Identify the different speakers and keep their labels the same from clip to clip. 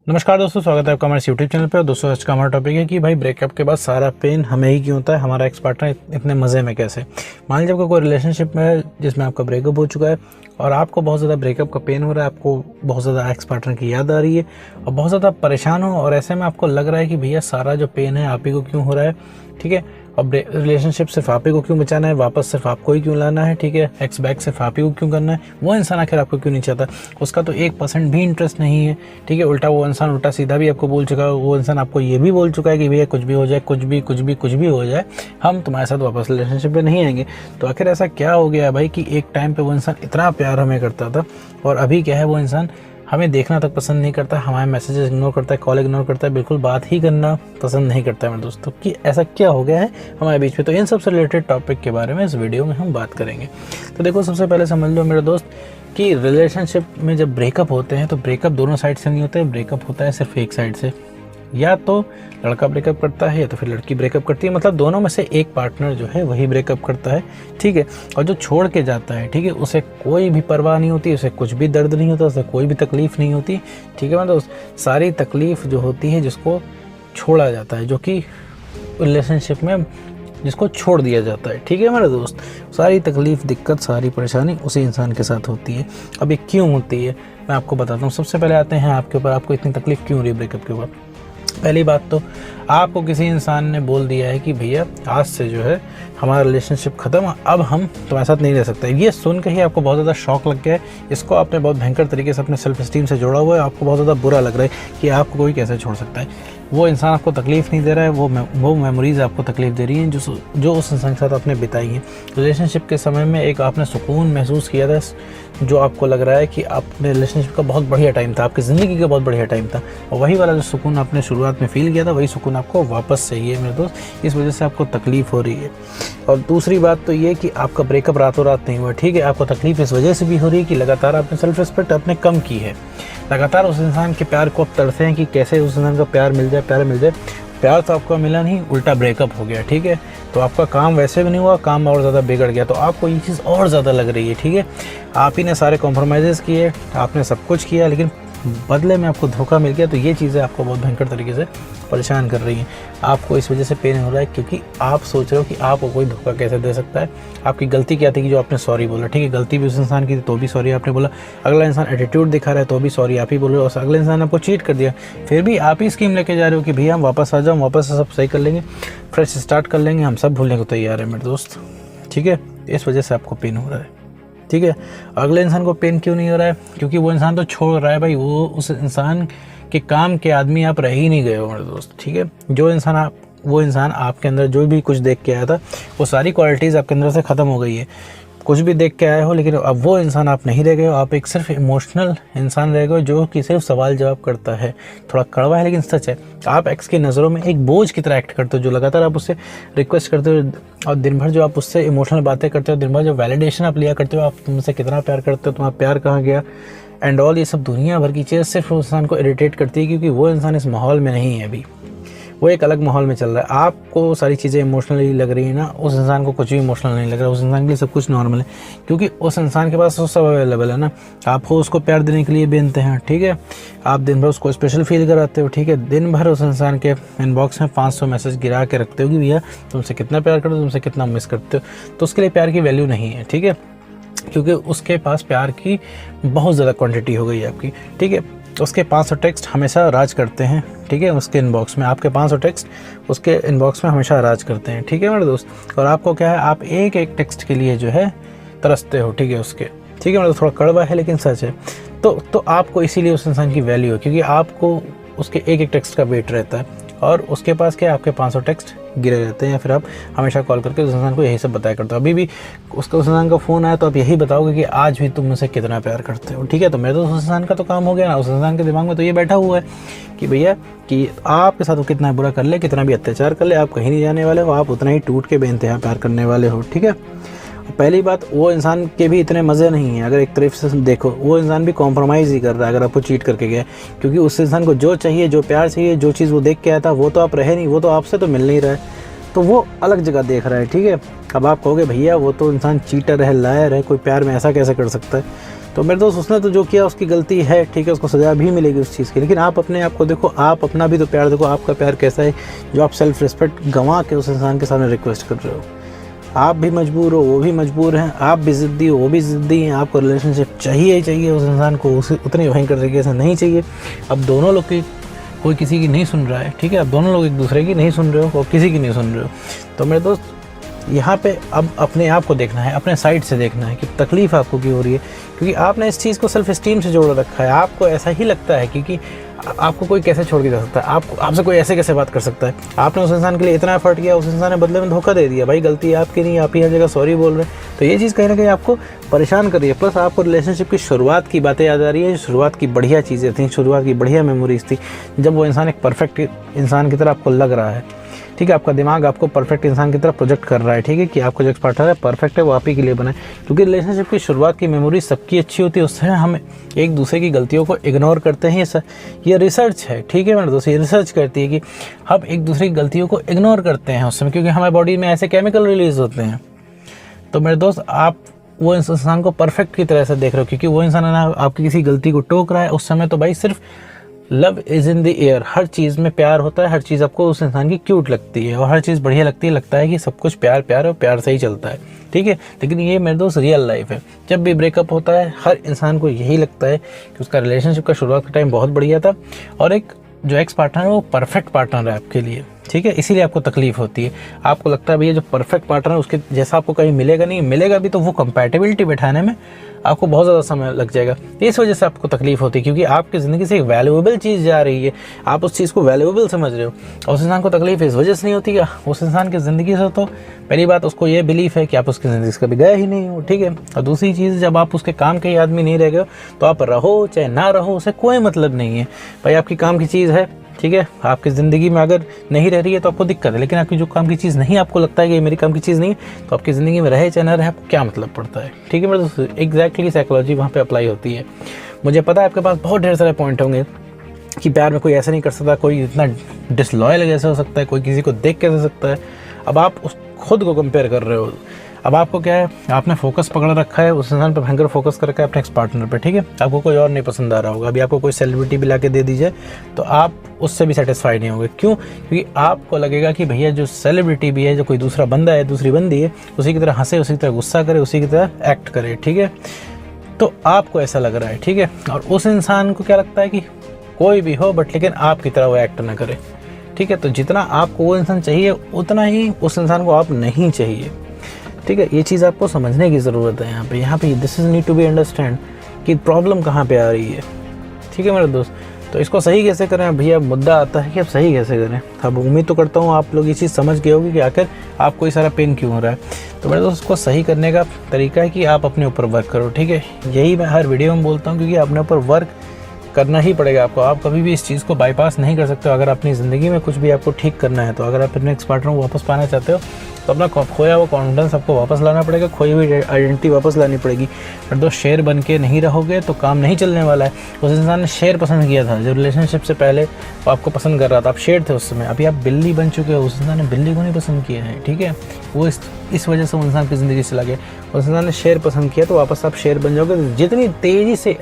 Speaker 1: नमस्कार दोस्तों, स्वागत है आपका हमारे यूट्यूब चैनल पे। और दोस्तों आज का हमारा टॉपिक है कि भाई ब्रेकअप के बाद सारा पेन हमें ही क्यों होता है, हमारा एक्स पार्टनर इतने मज़े में कैसे। मान लीजिए आपका कोई रिलेशनशिप में है जिसमें आपका ब्रेकअप हो चुका है और आपको बहुत ज़्यादा ब्रेकअप का पेन हो रहा है, आपको बहुत ज़्यादा एक्स पार्टनर की याद आ रही है और बहुत ज़्यादा परेशान हो, और ऐसे में आपको लग रहा है कि भैया सारा जो पेन है आप ही को क्यों हो रहा है, ठीक है। और रिलेशनशिप सिर्फ आप ही को क्यों बचाना है, वापस सिर्फ आपको ही क्यों लाना है, ठीक है। एक्स बैक सिर्फ आप ही को क्यों करना है, वो इंसान आखिर आपको क्यों नहीं चाहता, उसका तो 1% भी इंटरेस्ट नहीं है, ठीक है। उल्टा वो इंसान उल्टा सीधा भी आपको बोल चुका है, वो इंसान आपको ये भी बोल चुका है कि भैया कुछ भी हो जाए, कुछ भी हो जाए, हम तुम्हारे साथ वापस रिलेशनशिप में नहीं आएंगे। तो आखिर ऐसा क्या हो गया भाई कि एक टाइम पे वो इंसान इतना प्यार हमें करता था और अभी क्या है, वो इंसान हमें देखना तक पसंद नहीं करता, हमारे मैसेजेस इग्नोर करता है, कॉल इग्नोर करता है, बिल्कुल बात ही करना पसंद नहीं करता है मेरे दोस्तों। कि ऐसा क्या हो गया है हमारे बीच में। तो इन सबसे रिलेटेड टॉपिक के बारे में इस वीडियो में हम बात करेंगे। तो देखो, सबसे पहले समझ लो मेरे दोस्त कि रिलेशनशिप में जब ब्रेकअप होते हैं तो ब्रेकअप दोनों साइड से नहीं होते, ब्रेकअप होता है सिर्फ एक साइड से। या तो लड़का ब्रेकअप करता है या तो फिर लड़की ब्रेकअप करती है, मतलब दोनों में से एक पार्टनर जो है वही ब्रेकअप करता है, ठीक है। और जो छोड़ के जाता है, ठीक है, उसे कोई भी परवाह नहीं होती, उसे कुछ भी दर्द नहीं होता, उसे कोई भी तकलीफ़ नहीं होती, ठीक है। मतलब सारी तकलीफ़ जो होती है जिसको छोड़ा जाता है, जो कि रिलेशनशिप में जिसको छोड़ दिया जाता है, ठीक है मेरे दोस्त, सारी तकलीफ़, दिक्कत, सारी परेशानी उसी इंसान के साथ होती है। अब ये क्यों होती है मैं आपको बताता हूँ। सबसे पहले आते हैं आपके ऊपर, आपको इतनी तकलीफ़ क्यों हो रही है ब्रेकअप के ऊपर। पहली बात तो आपको किसी इंसान ने बोल दिया है कि भैया आज से जो है हमारा रिलेशनशिप ख़त्म, अब हम तुम्हारे साथ नहीं रह सकते। ये सुन के ही आपको बहुत ज़्यादा शौक लग गया है, इसको आपने बहुत भयंकर तरीके से अपने सेल्फ स्टीम से जोड़ा हुआ है, आपको बहुत ज़्यादा बुरा लग रहा है कि आपको कोई कैसे छोड़ सकता है। वो इंसान आपको तकलीफ़ नहीं दे रहा है, वो मेमोरीज़ आपको तकलीफ़ दे रही हैं जो उस इंसान के साथ आपने बिताई हैं। रिलेशनशिप के समय में एक आपने सुकून महसूस किया था, जो आपको लग रहा है कि आपने रिलेशनशिप का बहुत बढ़िया टाइम था, आपकी ज़िंदगी का बहुत बढ़िया टाइम था, और वही वाला जो सुकून आपने शुरुआत में फ़ील किया था वही सुकून आपको वापस चाहिए मेरे दोस्त। इस वजह से आपको तकलीफ़ हो रही है। और दूसरी बात तो ये कि आपका ब्रेकअप रातों रात नहीं हुआ, ठीक है। आपको तकलीफ़ इस वजह से भी हो रही है कि लगातार आपने सेल्फ रिस्पेक्ट अपने कम की है, लगातार उस इंसान के प्यार को आप तरसे हैं कि कैसे उस इंसान का प्यार मिल जाए। प्यार तो आपको मिला नहीं, उल्टा ब्रेकअप हो गया, ठीक है। तो आपका काम वैसे भी नहीं हुआ, काम और ज़्यादा बिगड़ गया, तो आपको ये चीज़ और ज़्यादा लग रही है, ठीक है। आप ही ने सारे कॉम्प्रोमाइज़ किए, आपने सब कुछ किया, लेकिन बदले में आपको धोखा मिल गया। तो ये चीज़ें आपको बहुत भयंकर तरीके से परेशान कर रही हैं। आपको इस वजह से पेन हो रहा है क्योंकि आप सोच रहे हो कि आपको कोई धोखा कैसे दे सकता है। आपकी गलती क्या थी कि जो आपने सॉरी बोला, ठीक है। गलती भी उस इंसान की थी तो भी सॉरी आपने बोला। अगला इंसान एटीट्यूड दिखा रहा है तो भी सॉरी आप ही बोल रहे हो। और अगले इंसान ने आपको चीट कर दिया, फिर भी आप ही स्कीम लेके जा रहे हो कि भैया हम वापस आ जाओ, वापस से सब सही कर लेंगे, फ्रेश स्टार्ट कर लेंगे, हम सब भूलने को तैयार है मेरे दोस्त, ठीक है। इस वजह से आपको पेन हो रहा है, ठीक है। अगले इंसान को पेन क्यों नहीं हो रहा है, क्योंकि वो इंसान तो छोड़ रहा है भाई, वो उस इंसान के काम के आदमी आप रह ही नहीं गए हो मेरे दोस्त, ठीक है। वो इंसान आपके अंदर जो भी कुछ देख के आया था वो सारी क्वालिटीज़ आपके अंदर से ख़त्म हो गई है। कुछ भी देख के आए हो, लेकिन अब वो इंसान आप नहीं रह गए हो, आप एक सिर्फ इमोशनल इंसान रह गए जो कि सिर्फ सवाल जवाब करता है। थोड़ा कड़वा है लेकिन सच है। आप एक्स की नज़रों में एक बोझ की तरह एक्ट करते हो, जो लगातार आप उससे रिक्वेस्ट करते हो और दिन भर जो आप उससे इमोशनल बातें करते हो, दिन भर जो वैलिडेशन आप लिया करते हो, आप तुमसे कितना प्यार करते हो, तुम्हारा प्यार कहाँ गया एंड ऑल, ये सब दुनिया भर की चीज़ सिर्फ उस इंसान को इरिटेट करती है, क्योंकि वो इंसान इस माहौल में नहीं है अभी, वो एक अलग माहौल में चल रहा है। आपको सारी चीज़ें इमोशनली लग रही है ना, उस इंसान को कुछ भी इमोशनल नहीं लग रहा, उस इंसान के लिए सब कुछ नॉर्मल है, क्योंकि उस इंसान के पास वो सब अवेलेबल है ना। आप हो उसको प्यार देने के लिए बेनते हैं, ठीक है। आप दिन भर उसको स्पेशल फील कराते हो, ठीक है। दिन भर उस इंसान के इनबॉक्स में 500 मैसेज गिरा के रखते हो कि भैया तुमसे कितना प्यार करते हो, तुमसे कितना मिस करते हो, तो उसके लिए प्यार की वैल्यू नहीं है, ठीक है, क्योंकि उसके पास प्यार की बहुत ज़्यादा क्वांटिटी हो गई है आपकी, ठीक है। उसके 500 टेक्स्ट हमेशा राज करते हैं, ठीक है, उसके इनबॉक्स में। आपके 500 टेक्स्ट उसके इनबॉक्स में हमेशा राज करते हैं, ठीक है मेरे दोस्त। और आपको क्या है, आप एक एक टेक्स्ट के लिए जो है तरसते हो, ठीक है, उसके, ठीक है। मतलब थोड़ा कड़वा है लेकिन सच है। तो आपको इसीलिए उस इंसान की वैल्यू है, क्योंकि आपको उसके एक एक टेक्स्ट का वेट रहता है, और उसके पास क्या है, आपके 500 टेक्स्ट गिरे रहते हैं, या फिर आप हमेशा कॉल करके उस इंसान को यही सब बताया करते हो। अभी भी उस इंसान का फ़ोन आया तो आप यही बताओगे कि आज भी तुम मुझसे कितना प्यार करते हो, ठीक है। तो मेरे तो उस इंसान का तो काम हो गया ना, उस इंसान के दिमाग में तो ये बैठा हुआ है कि भैया कि आपके साथ वो कितना बुरा कर ले, कितना भी अत्याचार कर ले, आप कहीं नहीं जाने वाले हो, आप उतना ही टूट के बेइंतहा प्यार करने वाले हो, ठीक है। पहली बात, वो इंसान के भी इतने मज़े नहीं हैं। अगर एक तरफ से देखो, वो इंसान भी कॉम्प्रोमाइज़ ही कर रहा है अगर आपको चीट करके गया, क्योंकि उस इंसान को जो चाहिए, जो प्यार चाहिए, जो चीज़ वो देख के आया था वो तो आप रहे नहीं, वो तो आपसे तो मिल नहीं रहा है, तो वो अलग जगह देख रहा है, ठीक है। अब आप कहोगे भैया वो तो इंसान चीटर है, लायर है, कोई प्यार में ऐसा कैसे कर सकता है, तो मेरे दोस्त उसने तो जो किया उसकी गलती है, ठीक है, उसको सज़ा भी मिलेगी उस चीज़ की। लेकिन आप अपने आप को देखो, आप अपना भी तो प्यार देखो, आपका प्यार कैसा है जो आप सेल्फ रिस्पेक्ट गंवा के उस इंसान के सामने रिक्वेस्ट कर रहे हो। आप भी मजबूर हो, वो भी मजबूर हैं, आप भी ज़िद्दी हो, वो भी ज़िद्दी हैं, आपको रिलेशनशिप चाहिए ही चाहिए, उस इंसान को उसे उतनी भयंकर तरीके से नहीं चाहिए। अब दोनों लोग की, कोई किसी की नहीं सुन रहा है, ठीक है, अब दोनों लोग एक दूसरे की नहीं सुन रहे हो और किसी की नहीं सुन रहे हो। तो मेरे दोस्त यहाँ पे अब अपने आप को देखना है, अपने साइड से देखना है कि तकलीफ़ आपको क्यों हो रही है, क्योंकि आपने इस चीज़ को सेल्फ इस्टीम से जोड़ रखा है। आपको ऐसा ही लगता है क्योंकि आपको कोई कैसे छोड़ के जा सकता है, आपसे कोई ऐसे कैसे बात कर सकता है। आपने उस इंसान के लिए इतना एफर्ट किया, उस इंसान ने बदले में धोखा दे दिया। भाई गलती आपकी नहीं, आप ही हर जगह सॉरी बोल रहे हैं। तो ये चीज़ कहीं ना कहीं आपको परेशान कर रही है। प्लस आपको रिलेशनशिप की शुरुआत की बातें याद आ रही है, शुरुआत की बढ़िया चीज़ें थी, शुरुआत की बढ़िया मेमोरीज थी, जब वो इंसान एक परफेक्ट इंसान की तरह आपको लग रहा है, ठीक है, आपका दिमाग आपको परफेक्ट इंसान की तरह प्रोजेक्ट कर रहा है, ठीक है, कि आपको जो पार्टनर है परफेक्ट है, वो आप ही के लिए बना है। क्योंकि रिलेशनशिप की शुरुआत की मेमोरी सबकी अच्छी होती है, उससे हम एक दूसरे की गलतियों को इग्नोर करते हैं। ये रिसर्च है, ठीक है मेरे दोस्त, ये रिसर्च करती है कि हम एक दूसरे की गलतियों को इग्नोर करते हैं उस समय, क्योंकि हमारे बॉडी में ऐसे केमिकल रिलीज होते हैं। तो मेरे दोस्त आप वो इंसान को परफेक्ट की तरह से देख रहे हो, क्योंकि वो इंसान आपकी किसी गलती को टोक रहा है उस समय। तो भाई सिर्फ love is in the air, हर चीज़ में प्यार होता है, हर चीज़ आपको उस इंसान की क्यूट लगती है और हर चीज़ बढ़िया लगती है, लगता है कि सब कुछ प्यार प्यार और प्यार से ही चलता है, ठीक है। लेकिन ये मेरे दोस्त रियल लाइफ है। जब भी ब्रेकअप होता है हर इंसान को यही लगता है कि उसका रिलेशनशिप का शुरुआत का टाइम बहुत बढ़िया था और एक जो एक्स पार्टनर है वो परफेक्ट पार्टनर है आपके लिए, ठीक है, इसीलिए आपको तकलीफ होती है। आपको लगता है भैया जो परफेक्ट पार्टनर है उसके जैसा आपको कहीं मिलेगा नहीं, मिलेगा भी तो वो कंपैटिबिलिटी बैठाने में आपको बहुत ज़्यादा समय लग जाएगा। इस वजह से आपको तकलीफ होती है, क्योंकि आपकी ज़िंदगी से एक वैल्यूएबल चीज़ जा रही है, आप उस चीज़ को वैल्यूएबल समझ रहे हो और उस इंसान को तकलीफ इस वजह से नहीं होती है। उस इंसान की ज़िंदगी से तो पहली बात उसको ये बिलीफ है कि आप उसकी ज़िंदगी से कभी गए ही नहीं हो, ठीक है। और दूसरी चीज़, जब आप उसके काम के ही आदमी नहीं रह गए हो तो आप रहो चाहे ना रहो, उसे कोई मतलब नहीं है। भाई आपकी काम की चीज़ है, ठीक है, आपकी ज़िंदगी में अगर नहीं रह रही है तो आपको दिक्कत है, लेकिन आपकी जो काम की चीज़ नहीं, आपको लगता है कि ये मेरी काम की चीज़ नहीं है, तो आपकी ज़िंदगी में रहे चाहे ना रहे आपको क्या मतलब पड़ता है, ठीक है। मतलब एग्जैक्टली साइकोलॉजी वहाँ पे अप्लाई होती है। मुझे पता है आपके पास बहुत ढेर सारे पॉइंट होंगे कि प्यार में कोई ऐसा नहीं कर सकता, कोई इतना डिसलॉयल कैसे हो सकता है, कोई किसी को देख कैसे सकता है। अब आप उस खुद को कंपेयर कर रहे हो। अब आपको क्या है, आपने फोकस पकड़ रखा है उस इंसान पर, भयंकर फोकस कर रखा है अपने एक्स पार्टनर पर, ठीक है। आपको कोई और नहीं पसंद आ रहा होगा। अभी आपको कोई सेलिब्रिटी भी ला के दे दी जाए तो आप उससे भी सेटिस्फाइड नहीं होंगे। क्यों? क्योंकि आपको लगेगा कि भैया जो सेलिब्रिटी भी है, जो कोई दूसरा बंदा है, दूसरी बंदी है, उसी की तरह हंसे, उसी की तरह गुस्सा करे, उसी की तरह एक्ट करे, ठीक है। तो आपको ऐसा लग रहा है, ठीक है। और उस इंसान को क्या लगता है कि कोई भी हो बट लेकिन आपकी तरह वो एक्ट ना करे, ठीक है। तो जितना आपको वो इंसान चाहिए उतना ही उस इंसान को आप नहीं चाहिए, ठीक है। ये चीज़ आपको समझने की ज़रूरत है यहाँ पे this is need to be understand कि प्रॉब्लम कहाँ पे आ रही है, ठीक है मेरे दोस्त। तो इसको सही कैसे करें भैया, मुद्दा आता है कि अब सही कैसे करें। अब उम्मीद तो करता हूँ आप लोग ये चीज़ समझ गए होगी कि आखिर आपको ये सारा पेन क्यों हो रहा है। तो मेरे दोस्त इसको सही करने का तरीका है कि आप अपने ऊपर वर्क करो, ठीक है। यही मैं हर वीडियो में बोलता हूँ, क्योंकि अपने ऊपर वर्क करना ही पड़ेगा आपको। आप कभी भी इस चीज़ को बाईपास नहीं कर सकते हो। अगर अपनी ज़िंदगी में कुछ भी आपको ठीक करना है, तो अगर आप अपने एक्स पार्टनर को वापस पाना चाहते हो तो अपना खोया हुआ कॉन्फिडेंस आपको वापस लाना पड़ेगा, खोई हुई आइडेंटिटी वापस लानी पड़ेगी। पर दो शेर बन के नहीं रहोगे तो काम नहीं चलने वाला है। उस इंसान ने शेर पसंद किया था जो रिलेशनशिप से पहले वो आपको पसंद कर रहा था, आप शेर थे उस समय। अभी आप बिल्ली बन चुके हो, उस इंसान ने बिल्ली को नहीं पसंद किया है, ठीक है। वो इस वजह से उस इंसान की ज़िंदगी से लगे। उस इंसान ने शेर पसंद किया तो वापस आप शेर बन जाओगे। जितनी तेज़ी से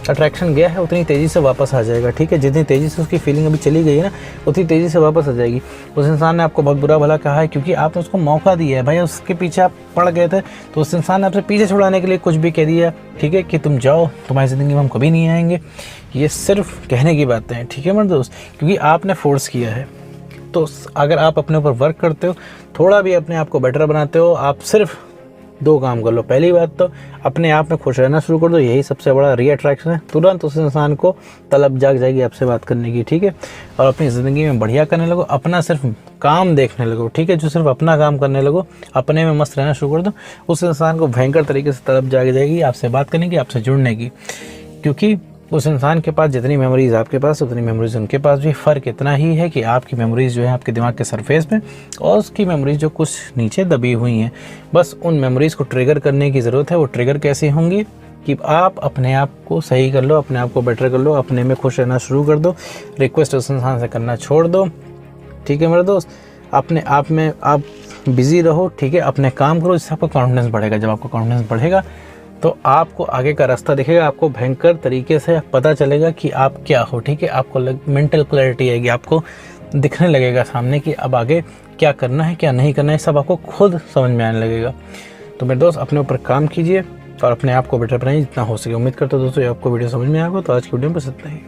Speaker 1: अट्रैक्शन गया है उतनी तेज़ी से वापस आ जाएगा, ठीक है। जितनी तेज़ी से उसकी फीलिंग अभी चली गई है ना, उतनी तेज़ी से वापस आ जाएगी। उस इंसान ने आपको बहुत बुरा भला कहा है क्योंकि आपने उसको मौका दिया है। भाई उसके पीछे आप पड़ गए थे तो उस इंसान ने आपसे पीछे छुड़ाने के लिए कुछ भी कह दिया, ठीक है, कि तुम जाओ, तुम्हारी ज़िंदगी में हम कभी नहीं आएंगे। ये सिर्फ कहने की बातें हैं, ठीक है मेरे दोस्त, क्योंकि आपने फोर्स किया है। तो अगर आप अपने ऊपर वर्क करते हो, थोड़ा भी अपने आप को बेटर बनाते हो, आप सिर्फ दो काम कर लो। पहली बात तो अपने आप में खुश रहना शुरू कर दो, यही सबसे बड़ा रीअट्रैक्शन है। तुरंत उस इंसान को तलब जाग जाएगी आपसे बात करने की, ठीक है। और अपनी ज़िंदगी में बढ़िया करने लगो, अपना सिर्फ काम देखने लगो, ठीक है। जो सिर्फ अपना काम करने लगो, अपने में मस्त रहना शुरू कर दो, उस इंसान को भयंकर तरीके से तलब जाग जाएगी आपसे बात करने की, आपसे जुड़ने की। क्योंकि उस इंसान के पास जितनी मेमोरीज़ आपके पास उतनी मेमोरीज़ उनके पास भी। फ़र्क इतना ही है कि आपकी मेमोरीज़ जो है आपके दिमाग के सरफेस में और उसकी मेमोरीज़ जो कुछ नीचे दबी हुई हैं। बस उन मेमोरीज़ को ट्रिगर करने की ज़रूरत है। वो ट्रिगर कैसे होंगी कि आप अपने आप को सही कर लो, अपने आप को बेटर कर लो, अपने में खुश रहना शुरू कर दो, रिक्वेस्ट उस इंसान से करना छोड़ दो, ठीक है मेरे दोस्त। अपने आप में आप बिज़ी रहो, ठीक है, अपने काम करो, जिससे आपका कॉन्फिडेंस बढ़ेगा। जब आपका कॉन्फिडेंस बढ़ेगा तो आपको आगे का रास्ता दिखेगा, आपको भयंकर तरीके से पता चलेगा कि आप क्या हो। ठीक है, आपको मेंटल क्लैरिटी आएगी, आपको दिखने लगेगा सामने कि अब आगे क्या करना है क्या नहीं करना है, सब आपको खुद समझ में आने लगेगा। तो मेरे दोस्त अपने ऊपर काम कीजिए और अपने आप को बेटर बनाइए जितना हो सके। उम्मीद करता हूँ दोस्तों आपको वीडियो समझ में आएगा। तो आज की वीडियो में बस इतना ही।